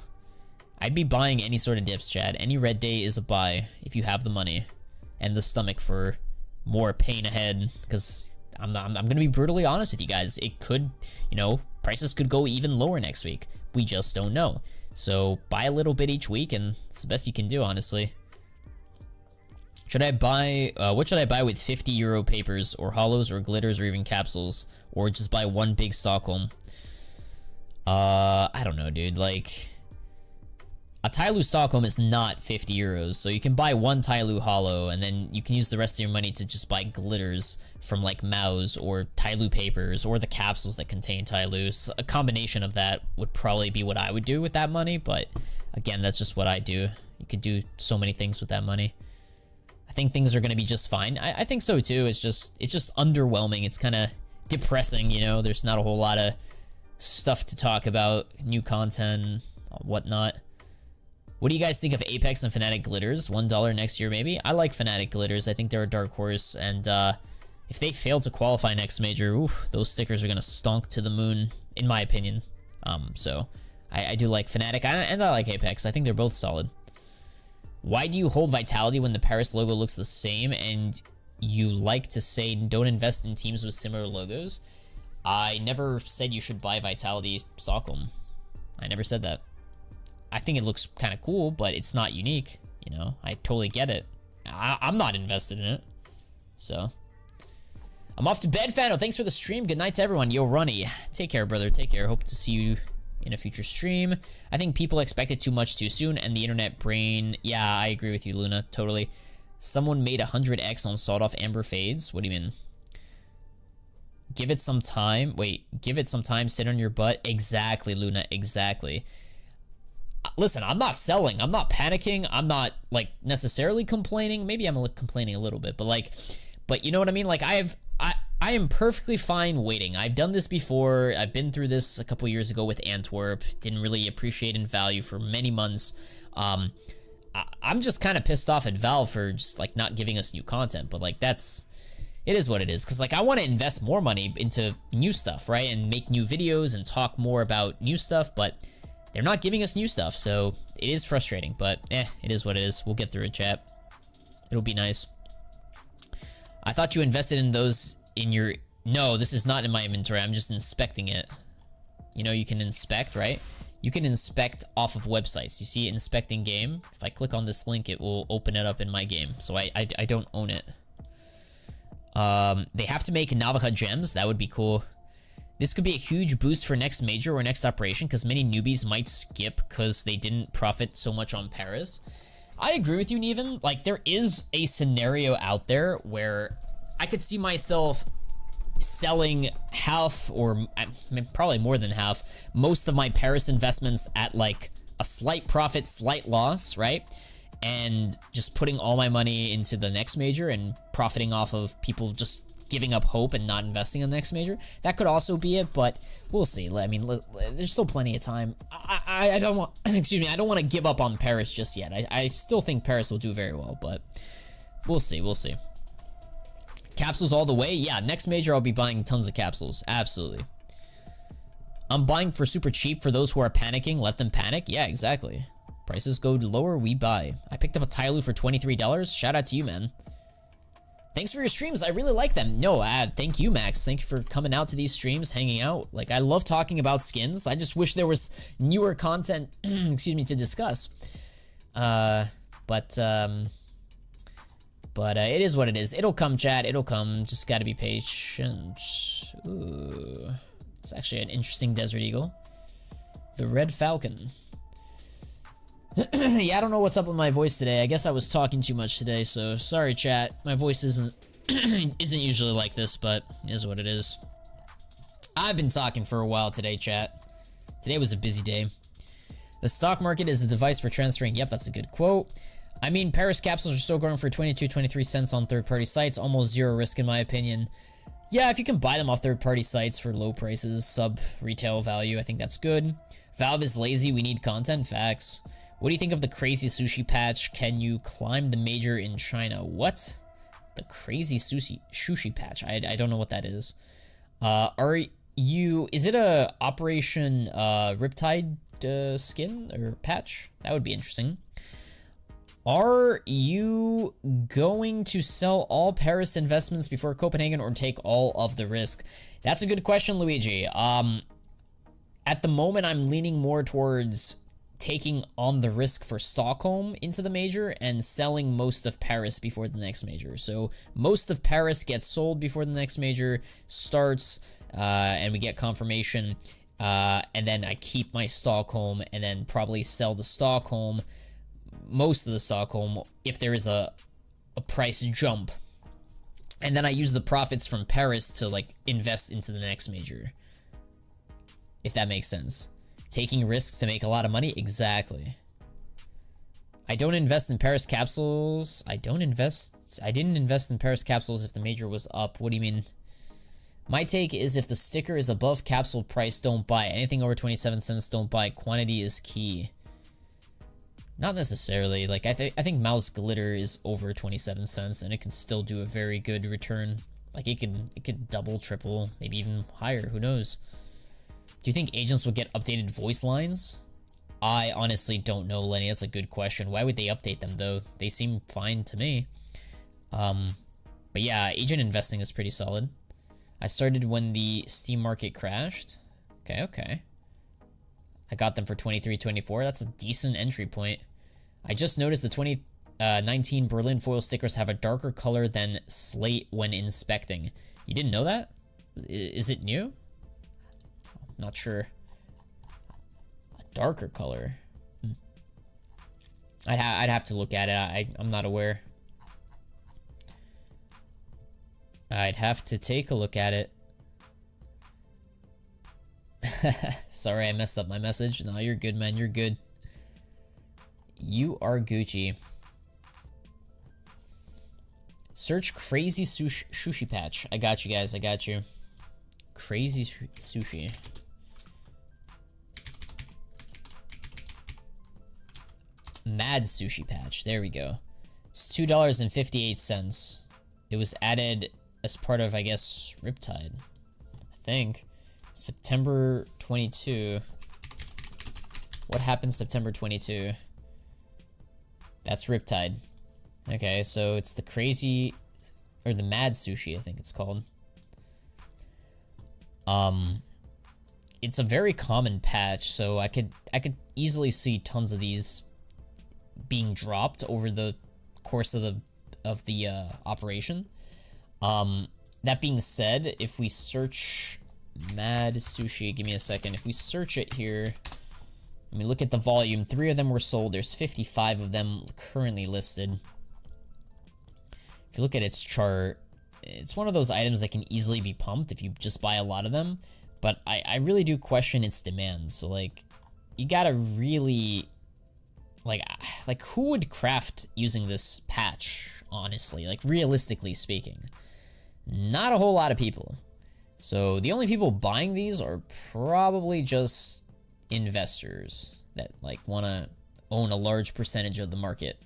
Speaker 1: I'd be buying any sort of dips, Chad. Any red day is a buy if you have the money and the stomach for more pain ahead. Because I'm gonna be brutally honest with you guys. It could, you know, prices could go even lower next week. We just don't know. So buy a little bit each week, and it's the best you can do, honestly. Should I buy? What should I buy with 50 euro papers, or hollows, or glitters, or even capsules, or just buy one big Stockholm? I don't know, dude. Like, a tyloo Stockholm is not 50 euros, so you can buy one tyloo hollow, and then you can use the rest of your money to just buy glitters from, like, mouse or tyloo papers or the capsules that contain tyloo. So a combination of that would probably be what I would do with that money, but again, that's just what I do. You could do so many things with that money. I think things are going to be just fine. I think so too. It's just underwhelming. It's kind of depressing, you know. There's not a whole lot of stuff to talk about, new content, whatnot. What do you guys think of Apex and Fanatic glitters? $1 next year, maybe? I like Fanatic glitters. I think they're a dark horse, and if they fail to qualify next major, oof, those stickers are gonna stonk to the moon, in my opinion. So I do like Fanatic, and I like Apex. I think they're both solid. Why do you hold Vitality when the Paris logo looks the same, and you like to say don't invest in teams with similar logos? I never said you should buy Vitality Stockholm. I never said that. I think it looks kind of cool, but it's not unique, you know? I totally get it. I'm not invested in it. So, I'm off to bed, Fano. Thanks for the stream. Good night to everyone. Yo, Runny. Take care, brother. Take care. Hope to see you in a future stream. I think people expected too much too soon, and the internet brain. Yeah, I agree with you, Luna. Totally. Someone made 100x on sawed-off amber fades. What do you mean? Give it some time. Wait, give it some time. Sit on your butt. Exactly, Luna. Exactly. Listen, I'm not selling. I'm not panicking. I'm not, like, necessarily complaining. Maybe I'm complaining a little bit, but, like, but you know what I mean? Like, I am perfectly fine waiting. I've done this before. I've been through this a couple years ago with Antwerp. Didn't really appreciate in value for many months. I'm just kind of pissed off at Valve for just, like, not giving us new content, but, like, it is what it is. Because, like, I want to invest more money into new stuff, right? And make new videos and talk more about new stuff, but they're not giving us new stuff, so it is frustrating. But, it is what it is. We'll get through it, chat. It'll be nice. I thought you invested in those in your... No, this is not in my inventory. I'm just inspecting it. You know, you can inspect, right? You can inspect off of websites. You see inspecting game? If I click on this link, it will open it up in my game. So I don't own it. They have to make Navaja gems. That would be cool. This could be a huge boost for next major or next operation because many newbies might skip because they didn't profit so much on Paris. I agree with you, Neven. Like, there is a scenario out there where I could see myself selling half, or probably more than half, most of my Paris investments at, like, a slight profit, slight loss, right? And just putting all my money into the next major and profiting off of people just giving up hope and not investing in the next major. That could also be it, but we'll see. I mean, there's still plenty of time. I don't want, excuse me, I don't want to give up on Paris just yet. I still think Paris will do very well, but we'll see, we'll see. Capsules all the way? Yeah, next major I'll be buying tons of capsules. Absolutely. I'm buying for super cheap for those who are panicking. Let them panic. Yeah, exactly. Prices go lower, we buy. I picked up a tyloo for $23. Shout out to you, man. Thanks for your streams. I really like them. No, thank you, Max. Thank you for coming out to these streams, hanging out. Like, I love talking about skins. I just wish there was newer content, excuse me, to discuss. But it is what it is. It'll come, chat. It'll come. Just gotta be patient. Ooh. It's actually an interesting Desert Eagle. The Red Falcon. Yeah, I don't know what's up with my voice today. I guess I was talking too much today, so sorry, chat. My voice isn't isn't usually like this, but it is what it is. I've been talking for a while today, chat. Today was a busy day. The stock market is a device for transferring. Yep, that's a good quote. I mean, Paris capsules are still going for 22, 23 cents on third-party sites. Almost zero risk, in my opinion. Yeah, if you can buy them off third-party sites for low prices, sub-retail value, I think that's good. Valve is lazy. We need content. Facts. What do you think of the crazy sushi patch? Can you climb the major in China? What? The crazy sushi patch? I don't know what that is. Is it a Operation Riptide skin or patch? That would be interesting. Are you going to sell all Paris investments before Copenhagen or take all of the risk? That's a good question, Luigi. At the moment, I'm leaning more towards taking on the risk for Stockholm into the major and selling most of Paris before the next major. So most of Paris gets sold before the next major starts, and we get confirmation, and then I keep my Stockholm and then probably sell the Stockholm, most of the Stockholm, if there is a price jump. And then I use the profits from Paris to, like, invest into the next major. If that makes sense. Taking risks to make a lot of money? Exactly. I don't invest in Paris capsules. I didn't invest in Paris capsules if the major was up. What do you mean? My take is if the sticker is above capsule price, don't buy. Anything over 27 cents, don't buy. Quantity is key. Not necessarily. Like, I think mouse glitter is over 27 cents and it can still do a very good return. Like, it could double, triple, maybe even higher. Who knows? Do you think agents will get updated voice lines? I honestly don't know, Lenny. That's a good question. Why would they update them, though? They seem fine to me. But yeah, agent investing is pretty solid. I started when the Steam market crashed. Okay. I got them for 23.24. That's a decent entry point. I just noticed the 2019 Berlin foil stickers have a darker color than slate when inspecting. You didn't know that? Is it new? Not sure. Darker color. I'd have to look at it. I'm not aware. I'd have to take a look at it. Sorry, I messed up my message. No, you're good, man. You're good. You are Gucci. Search crazy sushi patch. I got you guys. I got you. Crazy sushi. Mad sushi patch. There we go. It's $2.58. It was added as part of, I guess, Riptide. I think. September 22. What happened September 22? That's Riptide. Okay, so it's the crazy, or the mad sushi, I think it's called. It's a very common patch, so I could easily see tons of these being dropped over the course of the operation. That being said, if we search mad sushi, give me a second. If we search it here, and we look at the volume, 3 of them were sold. There's 55 of them currently listed. If you look at its chart, it's one of those items that can easily be pumped if you just buy a lot of them. But I really do question its demand. So, like, you gotta really... Like who would craft using this patch, honestly? Like, realistically speaking. Not a whole lot of people. So, the only people buying these are probably just investors that, like, want to own a large percentage of the market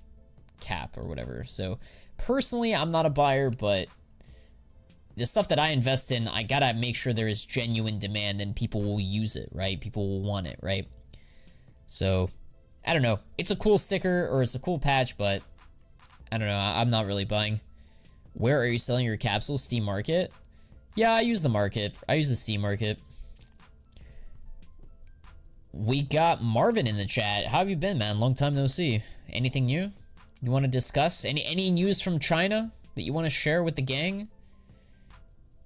Speaker 1: cap or whatever. So, personally, I'm not a buyer, but the stuff that I invest in, I gotta make sure there is genuine demand and people will use it, right? People will want it, right? So, I don't know. It's a cool sticker or it's a cool patch, but I don't know. I'm not really buying. Where are you selling your capsules? Steam Market? Yeah, I use the market. I use the Steam Market. We got Marvin in the chat. How have you been, man? Long time no see. Anything new you want to discuss? Any news from China that you want to share with the gang?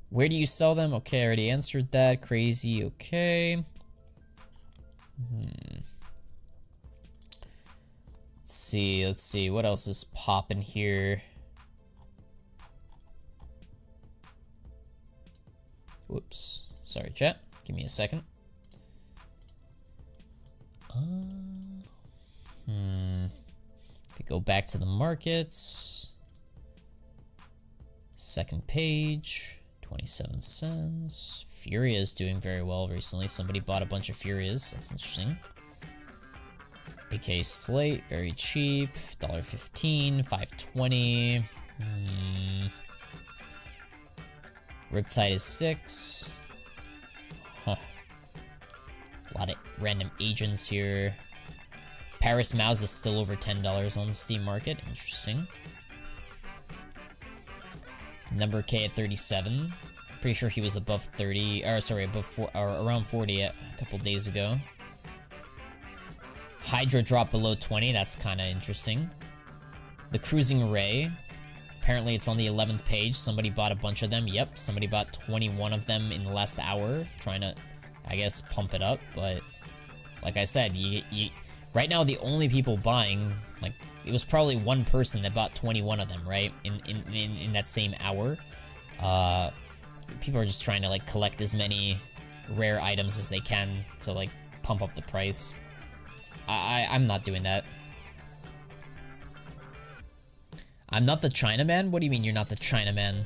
Speaker 1: Where do you sell them? Okay, I already answered that. Crazy, okay. Let's see. What else is popping here? Whoops. Sorry, chat. Give me a second. To go back to the markets. Second page. 27 cents. Furia is doing very well recently. Somebody bought a bunch of Furias. That's interesting. AK Slate, very cheap. $1.15, $5.20. Riptide is 6. Huh. A lot of random agents here. Paris Mouse is still over $10 on the Steam Market. Interesting. Number K at 37. Pretty sure he was above 30, or sorry, around 40 a couple days ago. Hydra dropped below 20. That's kind of interesting. The Cruising Ray. Apparently it's on the 11th page. Somebody bought a bunch of them. Yep, somebody bought 21 of them in the last hour, trying to, I guess, pump it up. But like I said, right now the only people buying, like, it was probably one person that bought 21 of them, right? In that same hour. People are just trying to, like, collect as many rare items as they can to, like, pump up the price. I'm not doing that. I'm not the Chinaman? What do you mean you're not the Chinaman?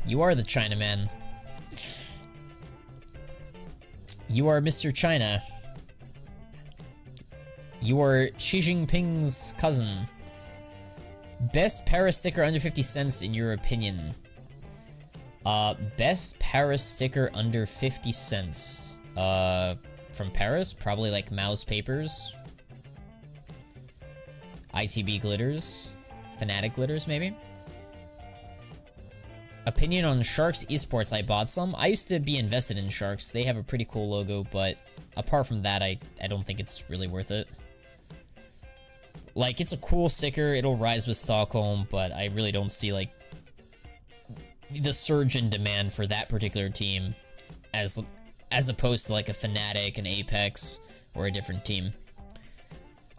Speaker 1: You are the Chinaman. You are Mr. China. You are Xi Jinping's cousin. Best Paris sticker under 50 cents in your opinion? Best Paris sticker under 50 cents. From Paris? Probably like Mouse Papers. ITB Glitters. Fanatic Glitters, maybe? Opinion on Sharks Esports. I bought some. I used to be invested in Sharks. They have a pretty cool logo, but apart from that, I don't think it's really worth it. Like, it's a cool sticker. It'll rise with Stockholm, but I really don't see, like, the surge in demand for that particular team as opposed to, like, a Fnatic, an Apex, or a different team.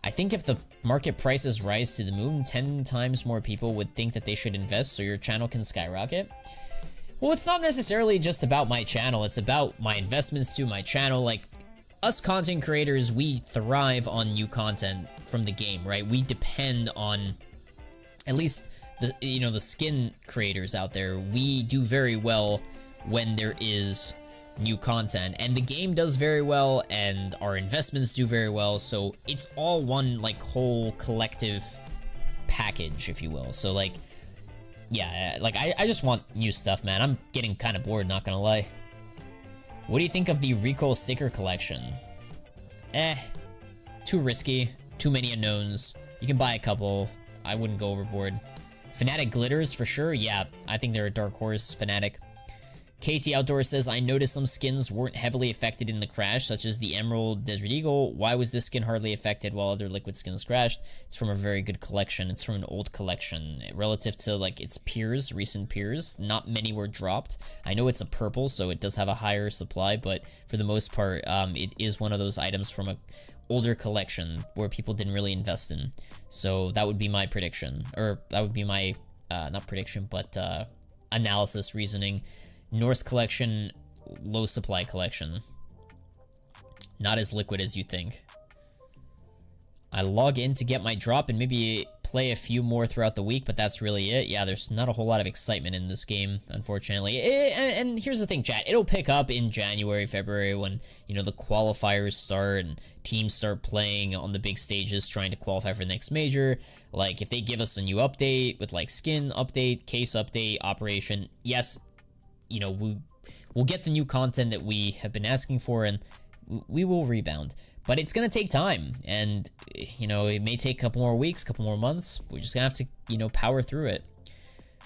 Speaker 1: I think if the market prices rise to the moon, 10 times more people would think that they should invest so your channel can skyrocket. Well, it's not necessarily just about my channel. It's about my investments to my channel. Like, us content creators, we thrive on new content from the game, right? We depend on, at least the skin creators out there. We do very well when there is new content, and the game does very well, and our investments do very well. So it's all one like whole collective package, if you will. So like, yeah, like I just want new stuff, man. I'm getting kind of bored, not gonna lie. What do you think of the recoil sticker collection? Too risky, too many unknowns. You can buy a couple. I wouldn't go overboard. Fanatic glitters for sure. Yeah, I think they're a dark horse. Fanatic. KT Outdoor says, I noticed some skins weren't heavily affected in the crash, such as the Emerald Desert Eagle. Why was this skin hardly affected while other liquid skins crashed? It's from a very good collection. It's from an old collection. Relative to like its peers, recent peers, not many were dropped. I know it's a purple, so it does have a higher supply, but for the most part, it is one of those items from a older collection where people didn't really invest in. So that would be my prediction, or that would be my, not prediction, but analysis, reasoning. Norse collection, low supply collection. Not as liquid as you think. I log in to get my drop and maybe play a few more throughout the week, but that's really it. Yeah, there's not a whole lot of excitement in this game, unfortunately. And here's the thing, chat. It'll pick up in January, February when, the qualifiers start and teams start playing on the big stages trying to qualify for the next major. Like, if they give us a new update with, like, skin update, case update, operation, yes, we'll get the new content that we have been asking for, and we will rebound. But it's gonna take time, and it may take a couple more weeks, couple more months. We're just gonna have to power through it.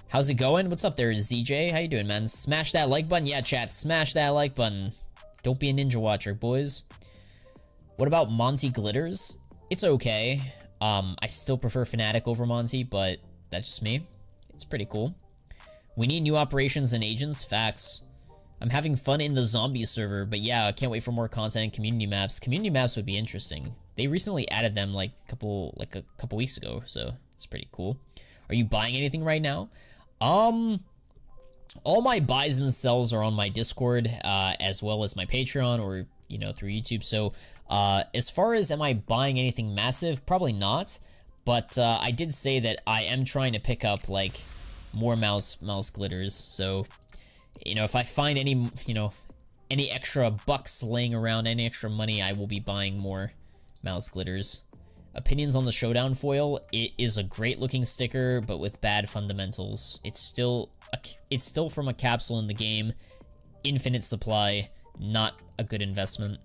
Speaker 1: How's it going? What's up there, ZJ? How you doing, man? Smash that like button. Yeah, chat, smash that like button. Don't be a ninja watcher, boys. What about Monty glitters? It's okay. I still prefer Fanatic over Monty, but that's just me. It's pretty cool. We need new operations and agents. Facts. I'm having fun in the zombie server, but yeah, I can't wait for more content and community maps. Community maps would be interesting. They recently added them like a couple weeks ago, so it's pretty cool. Are you buying anything right now? All my buys and sells are on my Discord, as well as my Patreon, or through YouTube. So as far as am I buying anything massive, probably not. But I did say that I am trying to pick up like more mouse glitters. So if I find any any extra bucks laying around, any extra money, I will be buying more mouse glitters. Opinions on the showdown foil? It is a great looking sticker, but with bad fundamentals. It's still from a capsule in the game, infinite supply, not a good investment.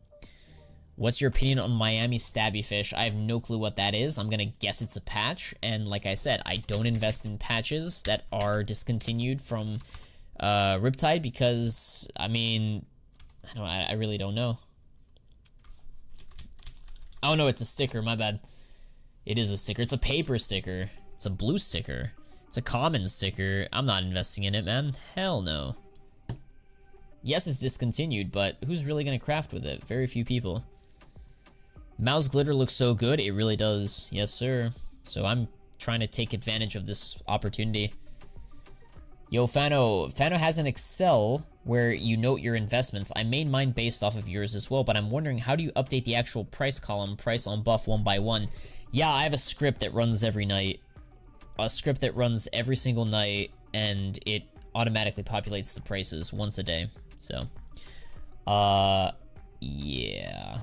Speaker 1: What's your opinion on Miami Stabby Fish? I have no clue what that is. I'm gonna guess it's a patch, and like I said, I don't invest in patches that are discontinued from Riptide because, I really don't know. Oh no, it's a sticker, my bad. It is a sticker. It's a paper sticker. It's a blue sticker. It's a common sticker. I'm not investing in it, man. Hell no. Yes, it's discontinued, but who's really gonna craft with it? Very few people. Mouse glitter looks so good. It really does. Yes, sir. So I'm trying to take advantage of this opportunity. Yo, Fano. Fano has an Excel where you note your investments. I made mine based off of yours as well, but I'm wondering, how do you update the actual price column, price on buff 1 by 1? Yeah, I have a script that runs every night. A script that runs every single night, and it automatically populates the prices once a day. So, yeah.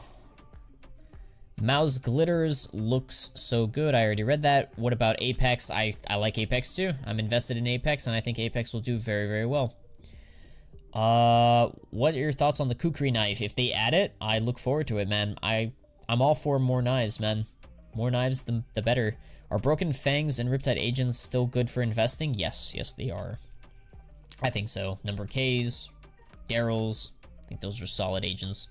Speaker 1: Mouse glitters looks so good. I already read that. What about Apex? I like Apex too. I'm invested in Apex, and I think Apex will do very, very well. What are your thoughts on the kukri knife? If they add it, I look forward to it, man. I'm all for more knives, man. More knives, the better. Are Broken Fangs and Riptide Agents still good for investing? Yes, they are. I think so. Number Ks, Daryl's. I think those are solid agents.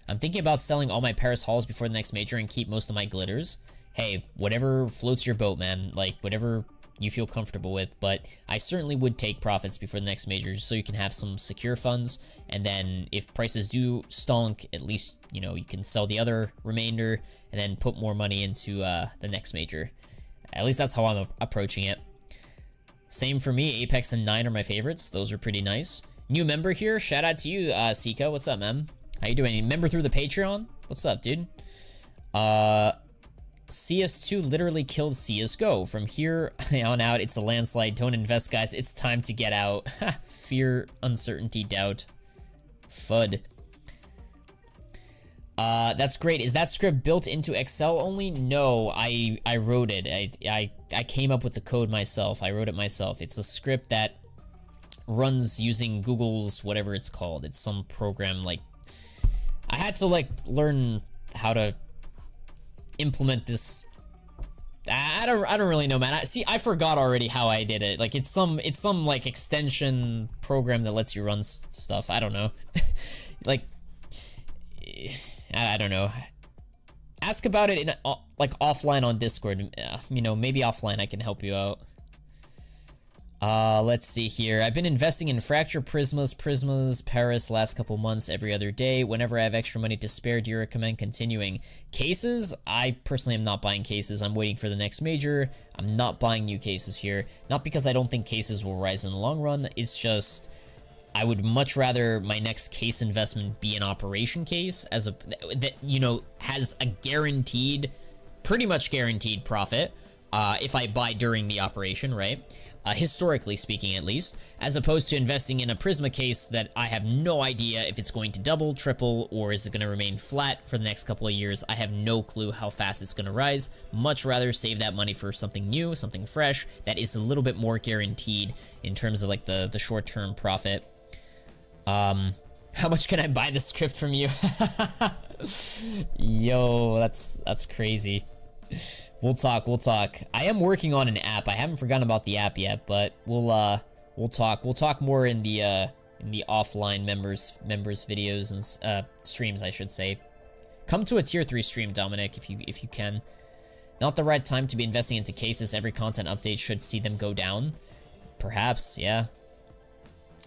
Speaker 1: I'm thinking about selling all my Paris hauls before the next major and keep most of my glitters. Hey, whatever floats your boat, man. Like, whatever you feel comfortable with, but I certainly would take profits before the next major just so you can have some secure funds, and then if prices do stonk, at least, you know, you can sell the other remainder and then put more money into the next major. At least that's how I'm approaching it. Same for me, Apex and 9 are my favorites. Those are pretty nice. New member here, shout out to you, Sika. What's up, man? How you doing? Member through the Patreon? What's up, dude? CS2 literally killed CSGO. From here on out, it's a landslide. Don't invest, guys. It's time to get out. Fear, uncertainty, doubt. FUD. That's great. Is that script built into Excel only? No, I wrote it. I came up with the code myself. I wrote it myself. It's a script that runs using Google's whatever it's called. It's some program, like, I had to like learn how to implement this. I don't really know, man. I forgot already how I did it. Like it's some like extension program that lets you run stuff. I don't know. Like I don't know. Ask about it in like offline on Discord. You know, maybe offline I can help you out. Let's see here. I've been investing in Fracture Prismas, Paris last couple months every other day. Whenever I have extra money to spare, do you recommend continuing? Cases? I personally am not buying cases. I'm waiting for the next major. I'm not buying new cases here. Not because I don't think cases will rise in the long run. It's just, I would much rather my next case investment be an operation case as a, that, you know, has a guaranteed, pretty much guaranteed profit, if I buy during the operation, right? Historically speaking, at least, as opposed to investing in a Prisma case that I have no idea if it's going to double, triple, or is it going to remain flat for the next couple of years. I have no clue how fast it's going to rise. Much rather save that money for something new, something fresh, that is a little bit more guaranteed in terms of like the short-term profit. How much can I buy the script from you? Yo, that's crazy. We'll talk. I am working on an app. I haven't forgotten about the app yet, but we'll talk. We'll talk more in the offline members videos and streams, I should say. Come to a tier 3 stream, Dominic, if you can. Not the right time to be investing into cases. Every content update should see them go down. Perhaps, yeah.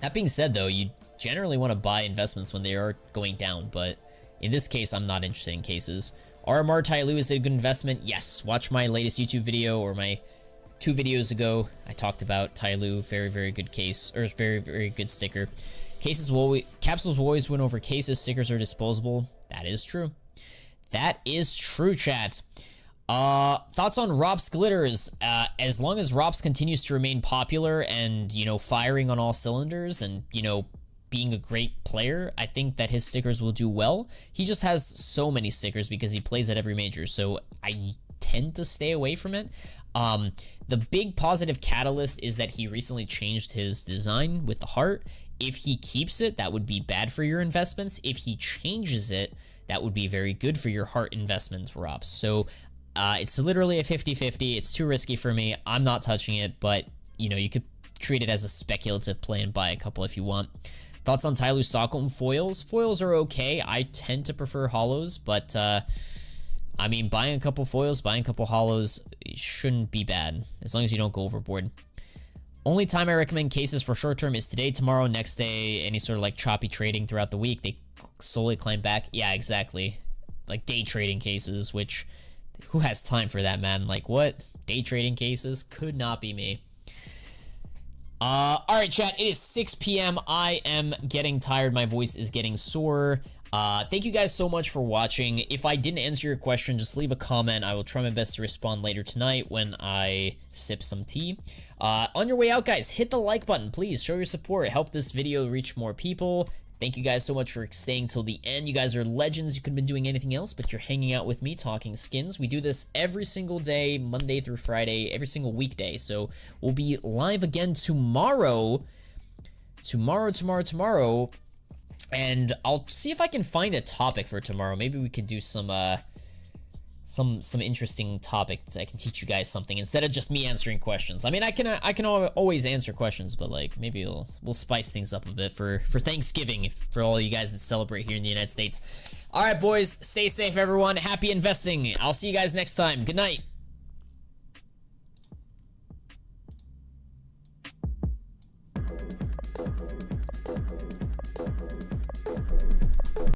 Speaker 1: That being said, though, you generally want to buy investments when they are going down, but in this case, I'm not interested in cases. RMR tyloo is a good investment. Yes, watch my latest YouTube video or my 2 videos ago. I talked about tyloo. Very, very good case, or very, very good sticker. Capsules will always win over cases. Stickers are disposable. That is true. That is true, chat. Thoughts on Rops Glitters? As long as Rops continues to remain popular and, you know, firing on all cylinders and, you know, being a great player, I think that his stickers will do well. He just has so many stickers because he plays at every major, so I tend to stay away from it. The big positive catalyst is that he recently changed his design with the heart. If he keeps it, that would be bad for your investments. If he changes it, that would be very good for your heart investments, Rob. So it's literally a 50-50. It's too risky for me. I'm not touching it, but you know, you could treat it as a speculative play and buy a couple if you want. Thoughts on tyloo Stockholm foils? Foils are okay. I tend to prefer hollows, but I mean, buying a couple foils, buying a couple hollows shouldn't be bad, as long as you don't go overboard. Only time I recommend cases for short term is today, tomorrow, next day, any sort of like choppy trading throughout the week. They slowly climb back. Yeah, exactly. Like day trading cases, which who has time for that, man? Like what? Day trading cases? Could not be me. Alright, chat, it is 6 p.m. I am getting tired. My voice is getting sore. Thank you guys so much for watching. If I didn't answer your question, just leave a comment. I will try my best to respond later tonight when I sip some tea. On your way out, guys, hit the like button, please. Show your support. Help this video reach more people. Thank you guys so much for staying till the end. You guys are legends. You could have been doing anything else, but you're hanging out with me talking skins. We do this every single day, Monday through Friday, every single weekday. So we'll be live again tomorrow. Tomorrow. And I'll see if I can find a topic for tomorrow. Maybe we could do some interesting topics. I can teach you guys something instead of just me answering questions. I mean, I can always answer questions, but like maybe we'll spice things up a bit for Thanksgiving for all you guys that celebrate here in the United States. All right, boys, stay safe, everyone. Happy investing. I'll see you guys next time. Good night.